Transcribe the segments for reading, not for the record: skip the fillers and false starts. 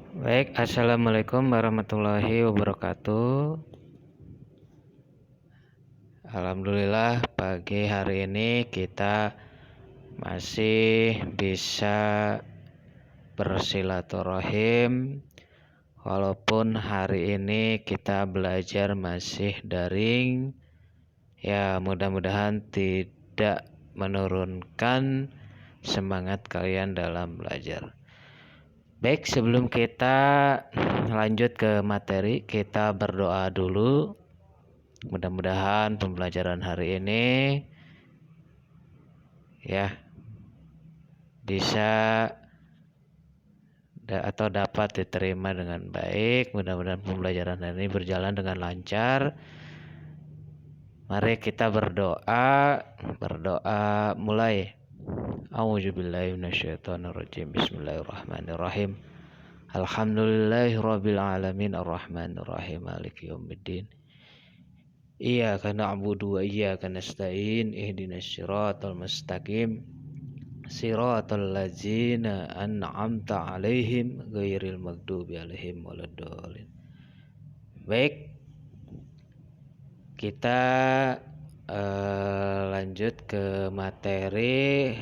Baik, assalamualaikum warahmatullahi wabarakatuh. Alhamdulillah, pagi hari ini kita masih bisa bersilaturahim, walaupun hari ini kita belajar masih daring. Ya, mudah-mudahan tidak menurunkan semangat kalian dalam belajar. Baik, sebelum kita lanjut ke materi, kita berdoa dulu. Mudah-mudahan pembelajaran hari ini ya bisa atau dapat diterima dengan baik. Mudah-mudahan pembelajaran hari ini berjalan dengan lancar. Mari kita berdoa mulai. A'udzubillahi minasyaitonirrajim. Bismillahirrahmanirrahim. Alhamdulillahirabbil alamin arrahmanirrahim maliki yaumiddin. Iyyaka na'budu wa iyyaka nasta'in ihdinas siratal mustaqim siratal ladzina an'amta 'alaihim ghairil maghdubi 'alaihim waladdallin. Baik, kita lanjut ke materi.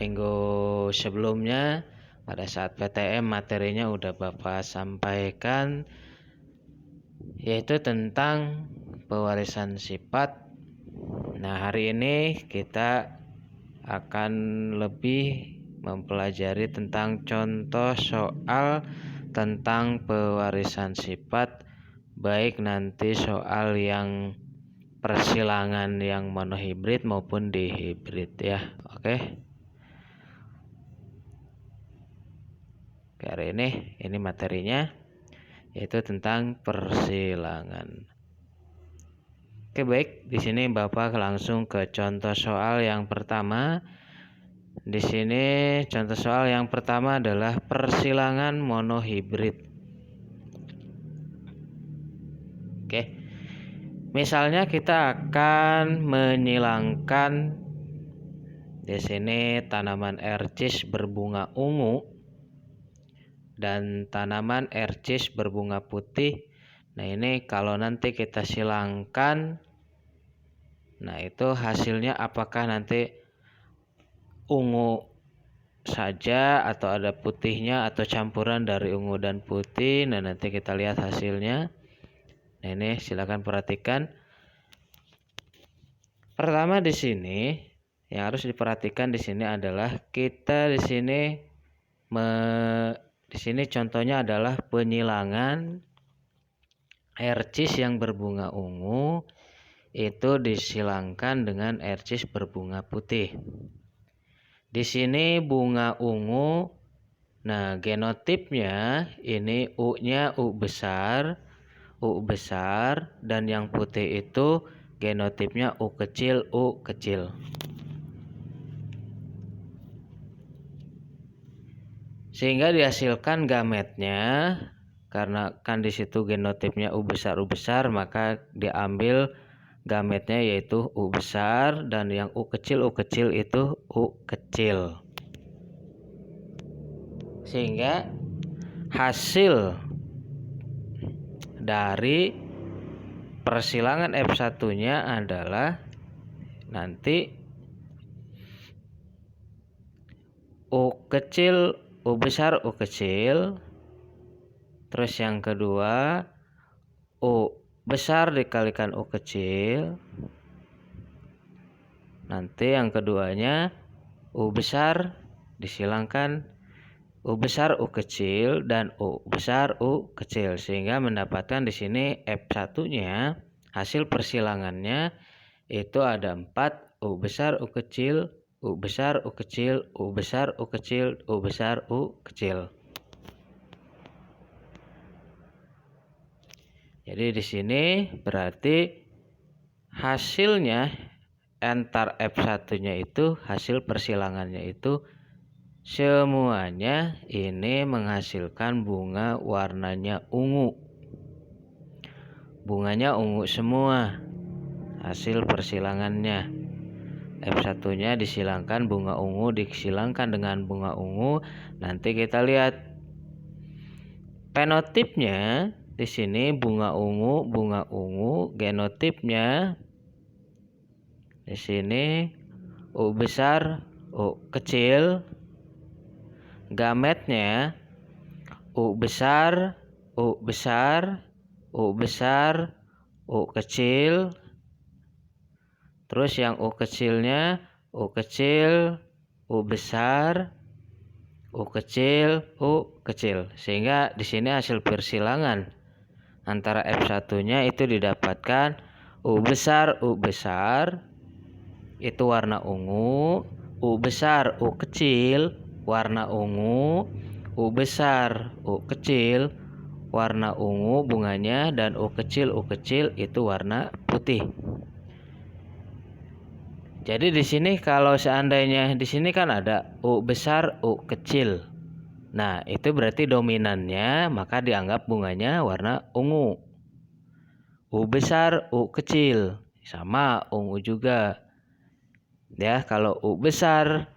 Minggu sebelumnya pada saat PTM materinya udah Bapak sampaikan, yaitu tentang pewarisan sifat. Nah, hari ini kita akan lebih mempelajari tentang contoh soal tentang pewarisan sifat, baik nanti soal yang persilangan yang monohibrid maupun dihibrid ya. Oke. Hari ini materinya yaitu tentang persilangan. Oke, baik. Di sini Bapak langsung ke contoh soal yang pertama. Di sini contoh soal yang pertama adalah persilangan monohibrid. Oke. Misalnya kita akan menyilangkan di sini tanaman ercis berbunga ungu dan tanaman ercis berbunga putih. Nah, ini kalau nanti kita silangkan, nah itu hasilnya apakah nanti ungu saja atau ada putihnya atau campuran dari ungu dan putih. Nah, nanti kita lihat hasilnya. Nah, ini silakan perhatikan. Pertama di sini yang harus diperhatikan di sini adalah kita di sini contohnya adalah penyilangan ercis yang berbunga ungu itu disilangkan dengan ercis berbunga putih. Di sini bunga ungu, nah genotipnya ini U-nya U besar, dan yang putih itu genotipnya U kecil. Sehingga dihasilkan gametnya, karena kan di situ genotipnya U besar, maka diambil gametnya yaitu U besar, dan yang U kecil itu U kecil. Sehingga hasil dari persilangan F1-nya adalah nanti U besar U kecil, terus yang kedua U besar dikalikan U kecil, nanti yang keduanya U besar disilangkan U besar U kecil dan U besar U kecil, sehingga mendapatkan di sini F1-nya hasil persilangannya itu ada 4 U besar U kecil, U besar U kecil, U besar U kecil, U besar U kecil. Jadi di sini berarti hasilnya antar F1-nya itu hasil persilangannya itu semuanya ini menghasilkan bunga warnanya ungu. Bunganya ungu semua hasil persilangannya. F1-nya disilangkan bunga ungu, disilangkan dengan bunga ungu. Nanti kita lihat Fenotipnya di sini bunga ungu, genotipnya di sini U besar, U kecil, gametnya U besar, U besar, U besar, U kecil. Terus yang U kecilnya U kecil, U besar, U kecil, U kecil. Sehingga di sini hasil persilangan antara F1-nya itu didapatkan U besar itu warna ungu, U besar U kecil warna ungu, U besar U kecil warna ungu bunganya, dan U kecil itu warna putih. Jadi di sini kalau seandainya di sini kan ada U besar U kecil. Nah, itu berarti dominannya, maka dianggap bunganya warna ungu. U besar U kecil sama ungu juga. Ya, kalau U besar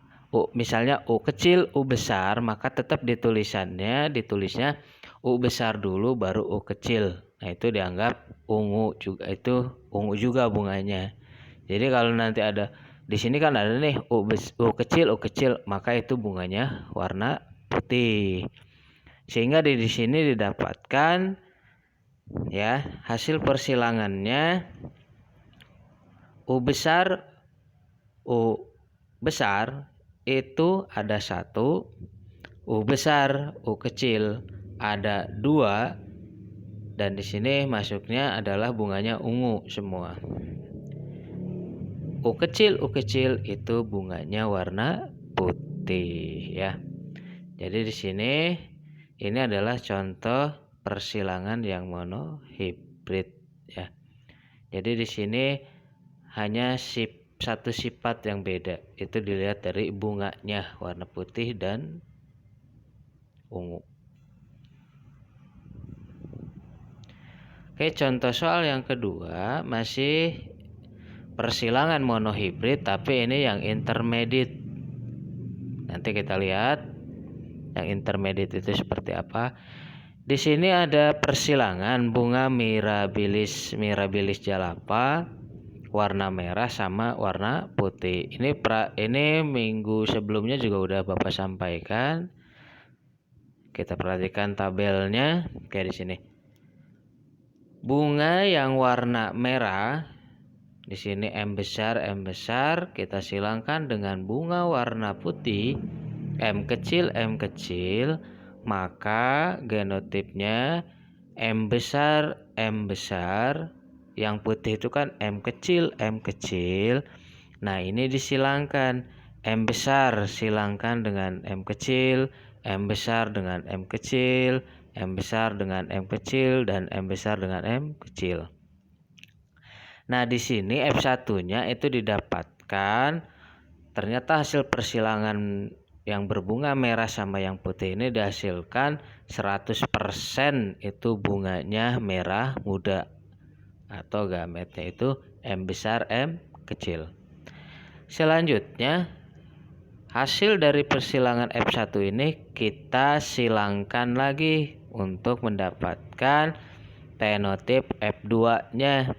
misalnya U kecil U besar, maka tetap ditulisnya U besar dulu baru U kecil. Nah, itu dianggap ungu juga, itu ungu juga bunganya. Jadi kalau nanti ada di sini kan ada nih U kecil, maka itu bunganya warna putih. Sehingga di sini didapatkan ya hasil persilangannya U besar itu ada 1, U besar U kecil ada 2, dan di sini masuknya adalah bunganya ungu semua. U kecil itu bunganya warna putih ya. Jadi di sini ini adalah contoh persilangan yang monohibrid ya. Jadi di sini hanya satu sifat yang beda, itu dilihat dari bunganya warna putih dan ungu. Oke, contoh soal yang kedua masih persilangan monohibrid, tapi ini yang intermediate. Nanti kita lihat yang intermediate itu seperti apa. Di sini ada persilangan bunga mirabilis jalapa warna merah sama warna putih. Ini minggu sebelumnya juga udah Bapak sampaikan. Kita perhatikan tabelnya kayak di sini. Bunga yang warna merah di sini M besar kita silangkan dengan bunga warna putih M kecil, maka genotipnya M besar, yang putih itu kan M kecil. Nah, ini disilangkan M besar silangkan dengan M kecil, M besar dengan M kecil, M besar dengan M kecil, dan M besar dengan M kecil. Nah, di sini F1-nya itu didapatkan ternyata hasil persilangan yang berbunga merah sama yang putih ini dihasilkan 100% itu bunganya merah muda atau gametnya itu M besar M kecil. Selanjutnya hasil dari persilangan F1 ini kita silangkan lagi untuk mendapatkan fenotip F2-nya.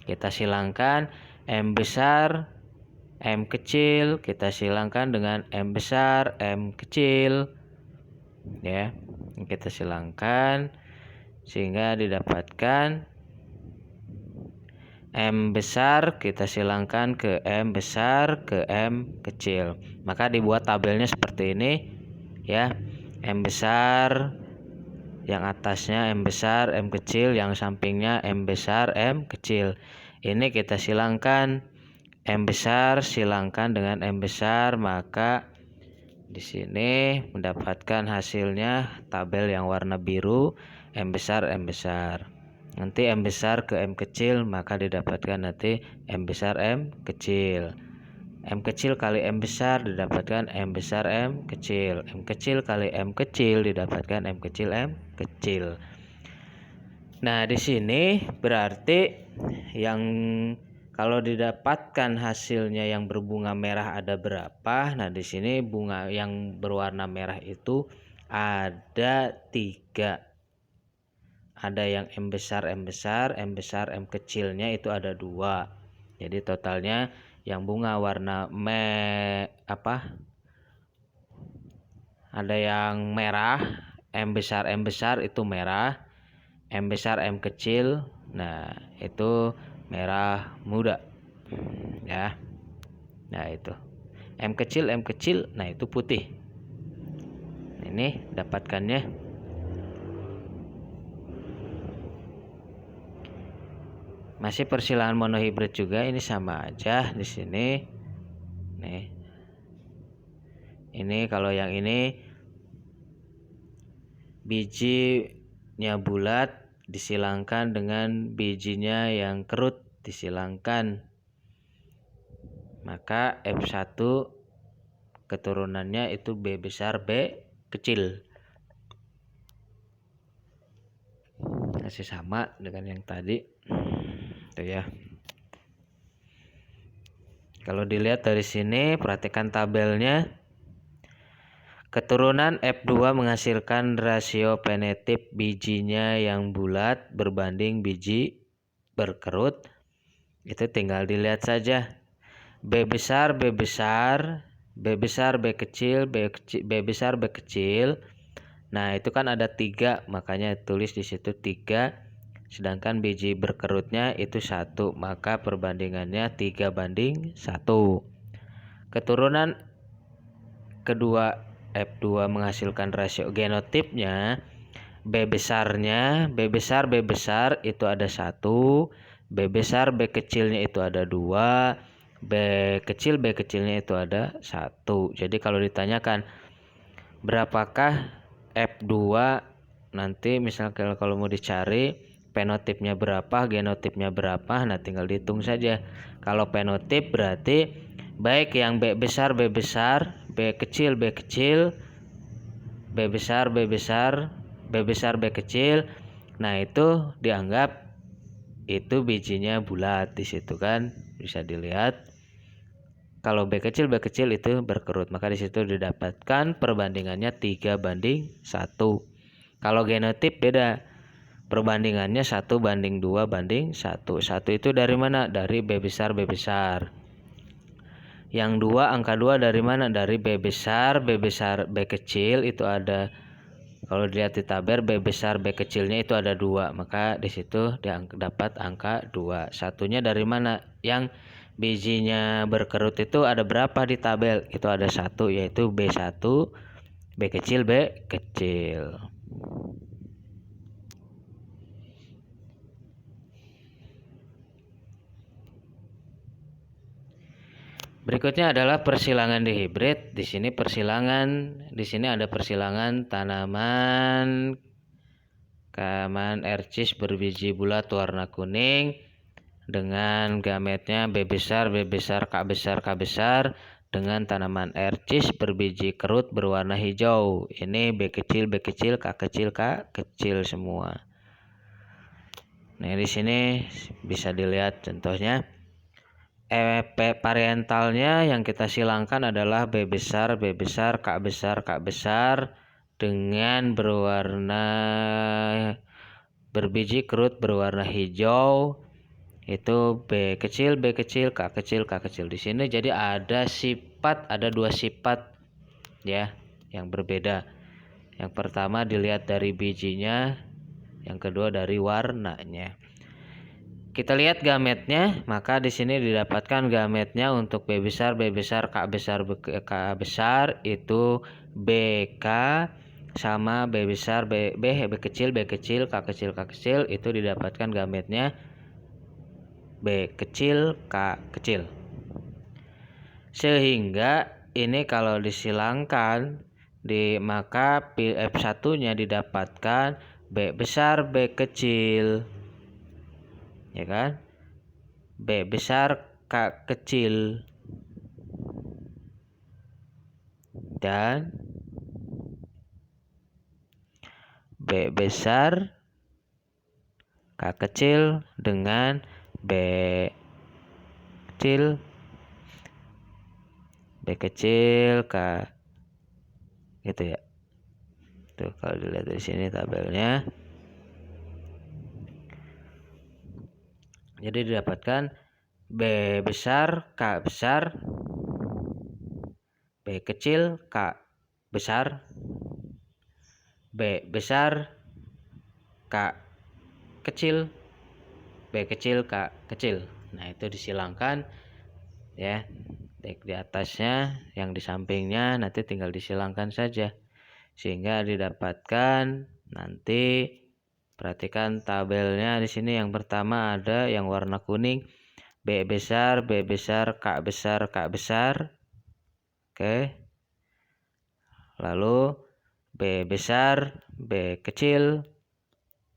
Kita silangkan M besar M kecil kita silangkan dengan M besar M kecil ya. Kita silangkan sehingga didapatkan M besar kita silangkan ke M besar ke M kecil. Maka dibuat tabelnya seperti ini ya. M besar yang atasnya M besar M kecil, yang sampingnya M besar M kecil. Ini kita silangkan M besar silangkan dengan M besar, maka di sini mendapatkan hasilnya tabel yang warna biru M besar. Nanti M besar ke M kecil, maka didapatkan nanti M besar M kecil. M kecil kali M besar didapatkan M besar M kecil. M kecil kali M kecil didapatkan M kecil M kecil. Nah, di sini berarti yang kalau didapatkan hasilnya yang berbunga merah ada berapa? Nah, di sini bunga yang berwarna merah itu ada 3. ada yang M besar, M besar, M besar, M kecilnya itu ada 2. Jadi totalnya yang bunga warna ada yang merah, M besar itu merah, M besar M kecil, nah itu merah muda ya. Nah itu M kecil, nah itu putih. Ini dapatkannya. Masih persilangan monohibrid juga, ini sama aja di sini. Nih. Ini kalau yang ini bijinya bulat disilangkan dengan bijinya yang kerut disilangkan. Maka F1 keturunannya itu B besar B kecil. Masih sama dengan yang tadi. Tuh ya. Kalau dilihat dari sini, perhatikan tabelnya. Keturunan F2 menghasilkan rasio penetip bijinya yang bulat berbanding biji berkerut. Itu tinggal dilihat saja. B besar, B besar, B besar, B kecil, B besar, B kecil. Nah, itu kan ada 3, makanya tulis di situ 3. Sedangkan biji berkerutnya itu 1, maka perbandingannya 3:1. Keturunan kedua F2 menghasilkan rasio genotipnya B besarnya, B besar itu ada 1, B besar B kecilnya itu ada 2, B kecilnya itu ada 1. Jadi kalau ditanyakan berapakah F2 nanti misalnya kalau mau dicari penotipnya berapa, genotipnya berapa, nah tinggal dihitung saja. Kalau penotip berarti baik yang B besar, B kecil, B besar, B besar, B kecil. Nah, itu dianggap itu bijinya bulat di situ kan. Bisa dilihat. Kalau B kecil itu berkerut, maka di situ didapatkan perbandingannya 3:1. Kalau genotip beda. Perbandingannya 1:2:1. 1 itu dari mana? Dari B besar. Yang 2, angka 2 dari mana? Dari B besar, B kecil itu ada, kalau dilihat di tabel B besar B kecilnya itu ada 2, maka di situ dapat angka 2. Satunya dari mana? Yang bijinya berkerut itu ada berapa di tabel? Itu ada 1, yaitu B1, B kecil. Berikutnya adalah persilangan di hibrid. Di sini ada persilangan tanaman ercis berbiji bulat warna kuning dengan gametnya B besar, K besar dengan tanaman ercis berbiji kerut berwarna hijau. Ini B kecil, K kecil semua. Nah, di sini bisa dilihat contohnya. Parentalnya yang kita silangkan adalah B besar, K besar dengan berwarna berbiji kerut berwarna hijau. Itu B kecil, K kecil. Di sini jadi ada 2 sifat ya yang berbeda. Yang pertama dilihat dari bijinya, yang kedua dari warnanya. Kita lihat gametnya, maka di sini didapatkan gametnya untuk B besar, K besar itu BK sama B besar, B kecil, K kecil itu didapatkan gametnya B kecil, K kecil. Sehingga ini kalau disilangkan maka F1-nya didapatkan B besar, B kecil. Ya kan? B besar K kecil dan B besar K kecil dengan B kecil K gitu ya. Tuh kalau dilihat dari sini tabelnya. Jadi didapatkan B besar K besar, B kecil K besar, B besar K kecil, B kecil K kecil. Nah, itu disilangkan ya. Di atasnya, yang di sampingnya nanti tinggal disilangkan saja. Sehingga didapatkan nanti, perhatikan tabelnya di sini. Yang pertama ada yang warna kuning, B besar, K besar, K besar. Oke. Lalu B besar, B kecil,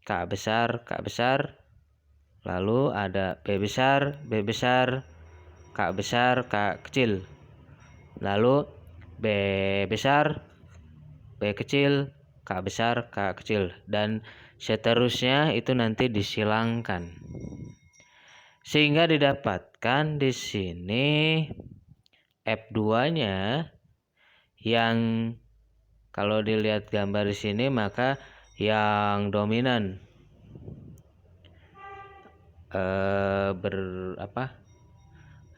K besar, K besar. Lalu ada B besar, K besar, K kecil. Lalu B besar, B kecil, K besar, K kecil, dan seterusnya itu nanti disilangkan. Sehingga didapatkan di sini F2-nya yang kalau dilihat gambar di sini maka yang dominan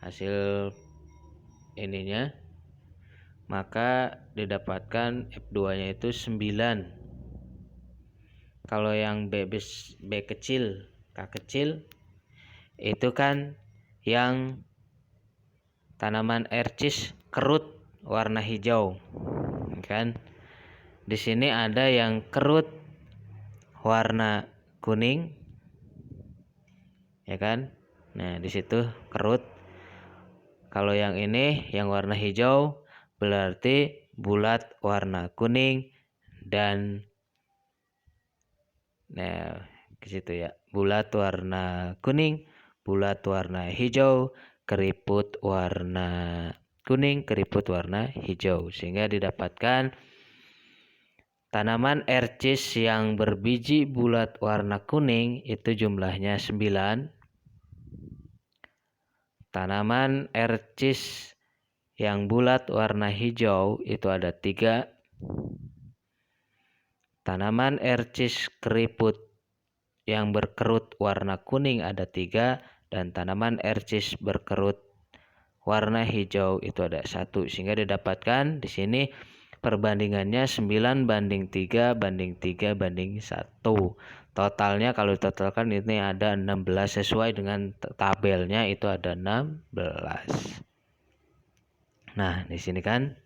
hasil ininya, maka didapatkan F2-nya itu 9. Kalau yang B kecil, K kecil itu kan yang tanaman ercis kerut warna hijau, kan? Di sini ada yang kerut warna kuning, ya kan? Nah, di situ kerut. Kalau yang ini yang warna hijau berarti bulat warna kuning, dan nah ke situ ya, bulat warna kuning, bulat warna hijau, keriput warna kuning, keriput warna hijau. Sehingga didapatkan tanaman ercis yang berbiji bulat warna kuning itu jumlahnya 9. Tanaman ercis yang bulat warna hijau itu ada 3. Tanaman ercis keriput yang berkerut warna kuning ada 3, dan tanaman ercis berkerut warna hijau itu ada 1. Sehingga didapatkan di sini perbandingannya 9:3 banding 3 banding 1. Totalnya kalau ditotalkan ini ada 16, sesuai dengan tabelnya itu ada 16. Nah, di sini kan.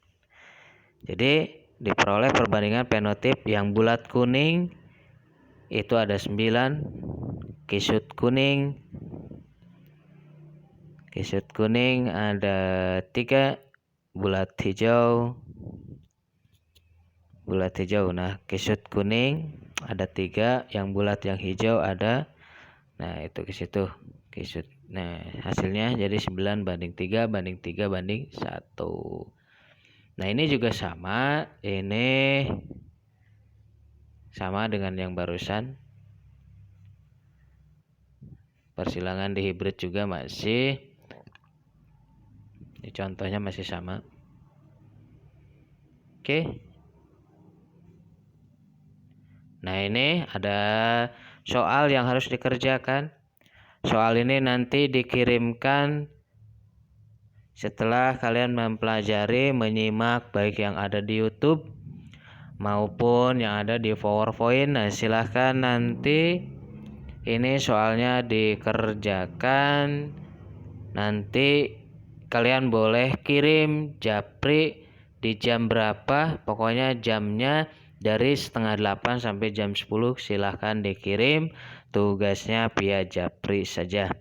Jadi diperoleh perbandingan fenotip yang bulat kuning itu ada 9, kisut kuning ada 3, bulat hijau. Nah, kisut kuning ada 3, yang bulat yang hijau ada. Nah, itu ke situ kisut. Nah, hasilnya jadi 9:3 banding 3 banding 1. Nah, ini juga sama. Ini sama dengan yang barusan. Persilangan di hibrid juga masih. Ini contohnya masih sama. Oke. Nah, ini ada soal yang harus dikerjakan. Soal ini nanti dikirimkan setelah kalian mempelajari, menyimak baik yang ada di YouTube maupun yang ada di PowerPoint. Nah, silahkan nanti ini soalnya dikerjakan. Nanti kalian boleh kirim japri di jam berapa, pokoknya jamnya dari 7:30 sampai jam 10 silahkan dikirim. Tugasnya via japri saja.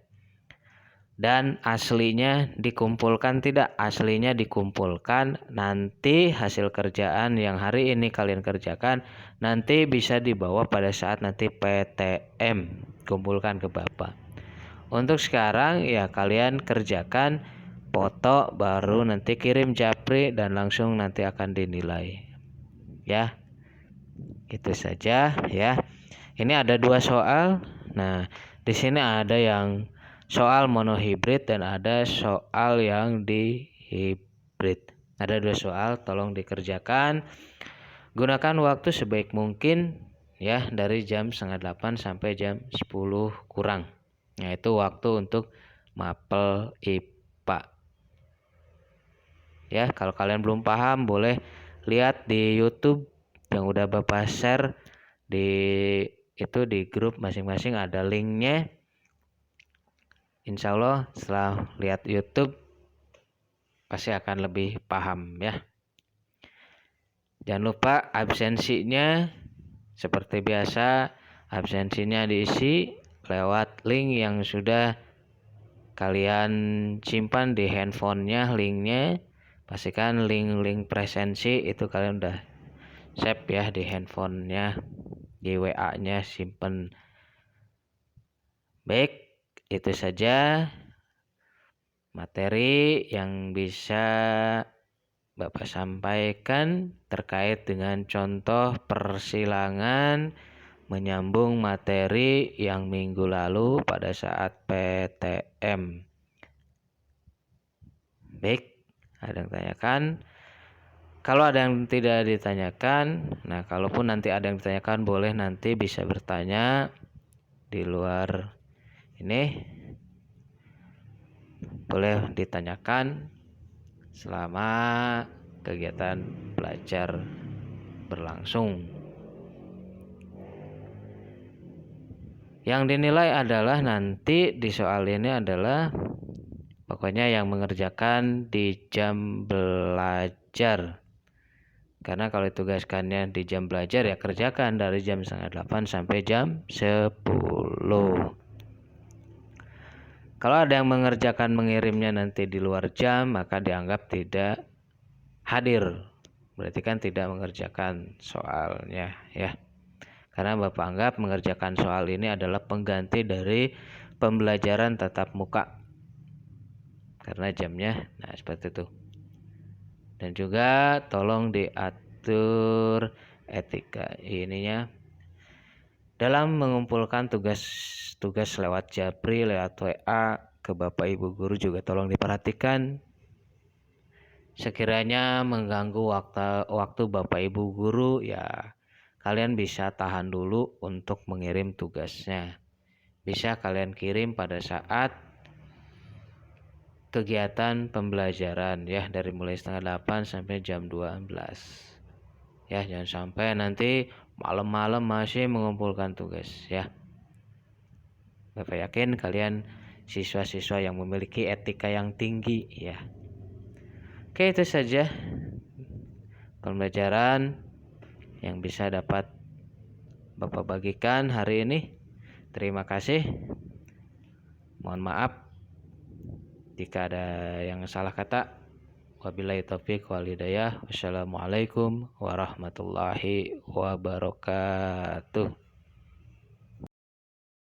Dan aslinya dikumpulkan tidak? Aslinya dikumpulkan. Nanti hasil kerjaan yang hari ini kalian kerjakan nanti bisa dibawa pada saat nanti PTM, kumpulkan ke Bapak. Untuk sekarang ya kalian kerjakan, foto, baru nanti kirim japri dan langsung nanti akan dinilai. Ya. Itu saja ya. Ini ada 2 soal. Nah, di sini ada yang soal monohibrid dan ada soal yang dihibrid. Ada 2 soal, tolong dikerjakan. Gunakan waktu sebaik mungkin ya, dari jam 7:30 sampai jam 10 kurang. yaitu waktu untuk mapel IPA. Ya, kalau kalian belum paham boleh lihat di YouTube yang udah Bapak share di grup masing-masing, ada linknya. Insya Allah setelah lihat YouTube pasti akan lebih paham ya. Jangan lupa absensinya seperti biasa, absensinya diisi lewat link yang sudah kalian simpan di handphonenya. Linknya pastikan link presensi itu kalian udah save ya di handphonenya, di WA-nya simpen. Baik, itu saja materi yang bisa Bapak sampaikan terkait dengan contoh persilangan menyambung materi yang minggu lalu pada saat PTM. Baik, ada yang tanyakan? Kalau ada yang tidak ditanyakan, nah kalaupun nanti ada yang ditanyakan boleh nanti bisa bertanya di luar ini. Boleh ditanyakan selama kegiatan belajar berlangsung. Yang dinilai adalah nanti di soal ini adalah pokoknya yang mengerjakan di jam belajar. Karena kalau ditugaskannya di jam belajar ya kerjakan dari jam 7:30 sampai jam 10. Kalau ada yang mengerjakan mengirimnya nanti di luar jam, maka dianggap tidak hadir. Berarti kan tidak mengerjakan soalnya ya. Karena Bapak anggap mengerjakan soal ini adalah pengganti dari pembelajaran tatap muka. Karena jamnya, nah seperti itu. Dan juga tolong diatur etika ininya dalam mengumpulkan tugas lewat Japri, lewat WA ke Bapak Ibu guru juga tolong diperhatikan. Sekiranya mengganggu waktu Bapak Ibu guru ya kalian bisa tahan dulu untuk mengirim tugasnya. Bisa kalian kirim pada saat kegiatan pembelajaran ya, dari mulai 7:30 sampai jam 12. Ya, jangan sampai nanti malam-malam masih mengumpulkan tugas ya. Bapak yakin kalian siswa-siswa yang memiliki etika yang tinggi ya. Oke, itu saja pembelajaran yang bisa dapat Bapak bagikan hari ini. Terima kasih. Mohon maaf jika ada yang salah kata. Wabillahi taufiq wal hidayah. Wassalamualaikum warahmatullahi wabarakatuh.